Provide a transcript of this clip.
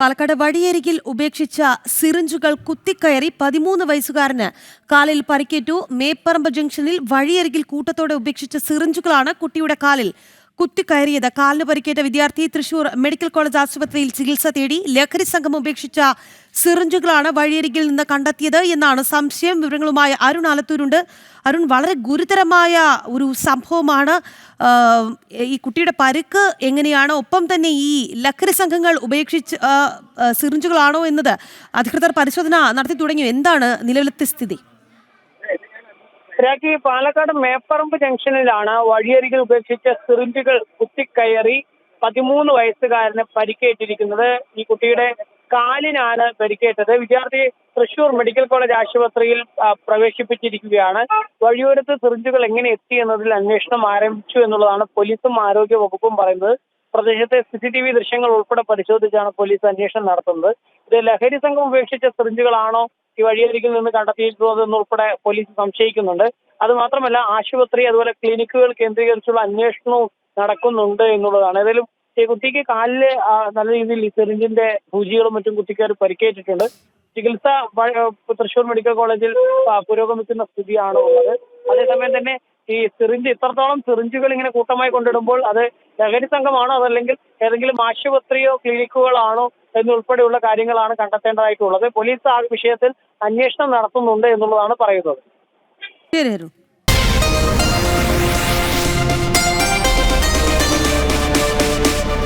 പാലക്കാട് വഴിയരികിൽ ഉപേക്ഷിച്ച സിറിഞ്ചുകൾ കുത്തിക്കയറി 13 വയസ്സുകാരന് കാലിൽ പരിക്കേറ്റു. മേപ്പറമ്പ് ജംഗ്ഷനിൽ വഴിയരികിൽ കൂട്ടത്തോടെ ഉപേക്ഷിച്ച സിറിഞ്ചുകളാണ് കുട്ടിയുടെ കാലിൽ കുത്തിക്കയറിയത്. കാലിന് പരിക്കേറ്റ വിദ്യാർത്ഥി തൃശൂർ മെഡിക്കൽ കോളേജ് ആശുപത്രിയിൽ ചികിത്സ തേടി. ലഹരി സംഘം ഉപേക്ഷിച്ച സിറിഞ്ചുകളാണ് വഴിയരികിൽ നിന്ന് കണ്ടെത്തിയത് എന്നാണ് സംശയം. വിവരങ്ങളുമായി അരുൺ ആലത്തൂരുണ്ട്. അരുൺ, വളരെ ഗുരുതരമായ ഒരു സംഭവമാണ്. ഈ കുട്ടിയുടെ പരിക്ക് എങ്ങനെയാണ്? ഒപ്പം തന്നെ ഈ ലഹരി സംഘങ്ങൾ ഉപേക്ഷിച്ച് സിറിഞ്ചുകളാണോ എന്നത് അധികൃതർ പരിശോധന നടത്തി തുടങ്ങിയോ? എന്താണ് നിലവിലത്തെ സ്ഥിതി? പാലക്കാട് മേപ്പറമ്പ് ജംഗ്ഷനിലാണ് വഴിയരികിൽ ഉപേക്ഷിച്ച സിറിഞ്ചുകൾ കുത്തിക്കയറി 13 വയസ്സുകാരന് പരിക്കേറ്റിരിക്കുന്നത്. ഈ കുട്ടിയുടെ കാലിനാണ് പരിക്കേറ്റത്. വിദ്യാർത്ഥി തൃശൂർ മെഡിക്കൽ കോളേജ് ആശുപത്രിയിൽ പ്രവേശിപ്പിച്ചിരിക്കുകയാണ്. വഴിയോരത്ത് സിറിഞ്ചുകൾ എങ്ങനെ എത്തി എന്നതിൽ അന്വേഷണം ആരംഭിച്ചു എന്നുള്ളതാണ് പോലീസും ആരോഗ്യ വകുപ്പും പറയുന്നത്. പ്രദേശത്തെ CCTV ദൃശ്യങ്ങൾ ഉൾപ്പെടെ പരിശോധിച്ചാണ് പോലീസ് അന്വേഷണം നടത്തുന്നത്. ഇത് ലഹരി സംഘം ഉപേക്ഷിച്ച സിറിഞ്ചുകളാണോ ഈ വഴിയരികിൽ നിന്ന് കണ്ടെത്തിയിട്ടുള്ളതെന്നുൾപ്പെടെ പോലീസ് സംശയിക്കുന്നുണ്ട്. അത് മാത്രമല്ല, ആശുപത്രി അതുപോലെ ക്ലിനിക്കുകൾ കേന്ദ്രീകരിച്ചുള്ള അന്വേഷണവും നടക്കുന്നുണ്ട് എന്നുള്ളതാണ്. ഏതായാലും ഈ കുട്ടിക്ക് കാലില് നല്ല രീതിയിൽ ഈ സിറിഞ്ചിന്റെ സൂചികളും മറ്റും കുട്ടിക്ക് പരിക്കേറ്റിട്ടുണ്ട്. ചികിത്സ തൃശൂർ മെഡിക്കൽ കോളേജിൽ പുരോഗമിക്കുന്ന സ്ഥിതിയാണ് ഉള്ളത്. അതേസമയം തന്നെ ഈ സിറിഞ്ച് ഇത്രത്തോളം സിറിഞ്ചുകൾ ഇങ്ങനെ കൂട്ടമായി കൊണ്ടിടുമ്പോൾ അത് ലഹരി സംഘമാണോ അതല്ലെങ്കിൽ ഏതെങ്കിലും ആശുപത്രിയോ ക്ലിനിക്കുകളാണോ എന്നുൾപ്പെടെയുള്ള കാര്യങ്ങളാണ് കണ്ടെത്തേണ്ടതായിട്ടുള്ളത്. പോലീസ് ആ വിഷയത്തിൽ അന്വേഷണം നടത്തുന്നുണ്ട് എന്നുള്ളതാണ് പറയുന്നത്.